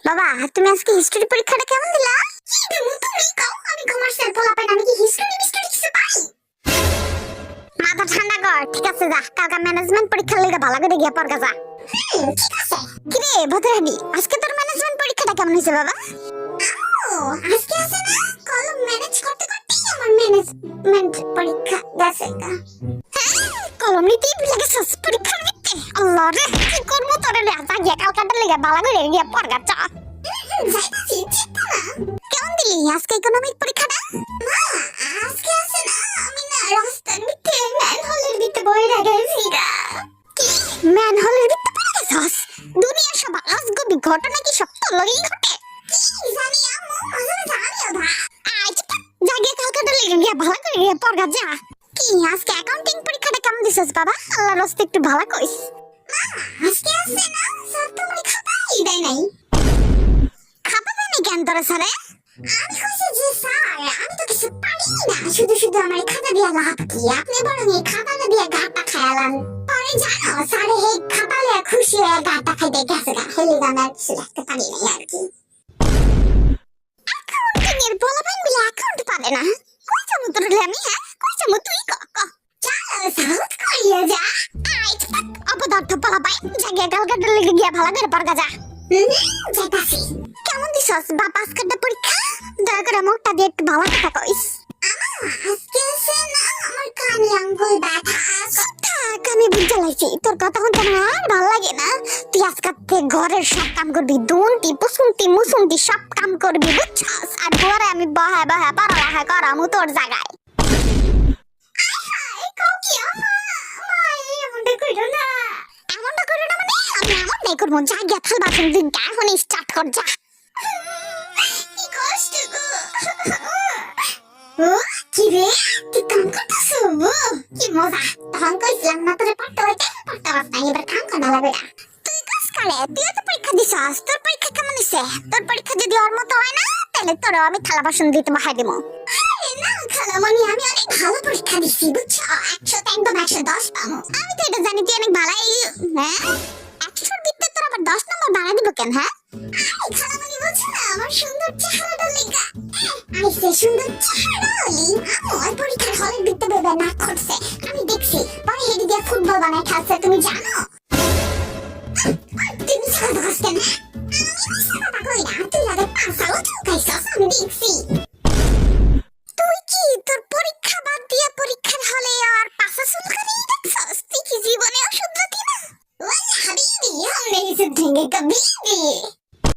বাবা, তুমি আজকে হিস্টরি পরীক্ষাটা কেমন দিলা? তুমি কও, আমি কমার্সের পোলাপাইন, আমি কি হিস্টরি মিস্টরি কিছু পাই? মাথা ঠান্ডা কর, ঠিক আছে যা, কালকে ম্যানেজমেন্ট পরীক্ষার লেগে ভালো করে গিয়া পড়গা যা। ঠিক আছে। কি রে ভদ্রানি, আজকে তোর ম্যানেজমেন্ট পরীক্ষাটা কেমন হয়েছে বাবা? আজকে আছে না, কলম ম্যানেজ করতে করতেই আমার ম্যানেজমেন্ট পরীক্ষা গেছে। কলম নিতেই ভুলে গেছিস পরীক্ষা নিতে? আল্লাহ রে, কি করবো তোরে রে, যা গিয়া কালকাটার লেগে ভালো করে গিয়া পড়গা যা। যাইতাছি, চিন্তা না। কেমন দিলি আজকে ইকোনমিক পরীক্ষাটা? মা, আজকে আছে না, আমি না রাস্তার ভিতরে ম্যানহোলের ভিতরে বইরা গেছি গা। কি ম্যানহোলের ভিতরে পড়ে গেছস? দুনিয়ার সব আজগবি ঘটনা কি সব তোর লগেই ঘটে? কি জানি আম্মু, মাঝে মাঝে আমিও ভা। আজ যা গিয়া কালকাটার লেগে গিয়া ভালো করে গিয়া পড়গা যা। কি আজকে অ্যাকাউন্টিং পরীক্ষাটা কেমন দিছিস বাবা? আল্লাহর রাস্তে একটু ভালো কইস। মা, আজকে আছে না, স্যার তো মানে খাতাই দেয় নাই। খাতা দেয়নি কেন তোরা স্যারে? আমি কইছি যে স্যার, আমি তো কিছু পারি না, শুধু শুধু আমার খাতা দিয়া লাভ কি? আপনি বরং এই খাতাটা দিয়ে গাটা খায়ালান। পরে জানো স্যারে এই খাতা লিয়ে খুশি হয়ে গাটা খাইতে গেছে গা, হেলে গানা কিছু রাখতে পারি নাই আর কি। অ্যাকাউন্টিং এর পোলাপাইন গুলো অ্যাকাউন্ট পারে না। কই যাবো তোর আমি? হ্যাঁ কই যাবো তুই ক চলো সাউথ কোরিয়া যা। আইট অপদার্থ পোলাপাইন, জায়গা কালকাটার লেগে গিয়া ভালো করে পড়গা যা। যাইতাছি। কেমন দিছস বাপ আজকেরটা পরীক্ষা? দয়া করে মুখটা দিয়ে একটু ভালো কথা কইস। আজকে আছে না, আমার কানে আঙ্গুল ব্যথা। থাক, আমি বুঝতে লাইছি তোর কথা শুনতে আমার আর ভালো লাগে না। তুই আজকে ঘরের সব কাম করবি, দুনটি পুসুনটি মুসুনটি সব কাম করবি বুঝছস? আর ঘরে আমি বহে বহে পড়ালেখা করামু তোর জায়গায়। এমনটা করো না মানে? আমি এমনটাই করবো, যা গিয়া থাল বাসন দিন এখন স্টার্ট কর যা। কি কষ্ট গো। ও কি রে, তুই কাম করতেছো? কি মজা, তখন কইছিলাম না তোরে পড়তে হইতে, পড়তে পারছ না, এবার কাম করা লাগবে না। তুই কাজ করে, তুইও তো পরীক্ষা দিছস, তোর পরীক্ষা কেমন হইছে? তোর পরীক্ষা যদি ওর মতো হয় না, তাহলে তোরও আমি থালা বাসন দিতে বহাই দেবো। না খালামণি, আমি অনেক ভালো পরীক্ষা দিছি বুঝছো, 100 একদম 110 পাবো। আমি তো এটা জানি তুই অনেক ভালোই। হ্যাঁ 100-র ভিতরে তোর আবার 10 নম্বর বাড়াই দিব কেন? হ্যাঁ খালামণি বলছো না আমার সুন্দর চেহারাটা লেগা। আইসে সুন্দর চেহারা হলি আমার পরীক্ষার হলের ভিতরে না করছে, আমি দেখছি। পরে হেডি দিয়ে ফুটবল বানায় খেলছে, তুমি জানো? তুমি সাদা কেন? আমি সাদা কই না, তুই আগে পাঁচাও চৌকাইছস, আমি দেখছি।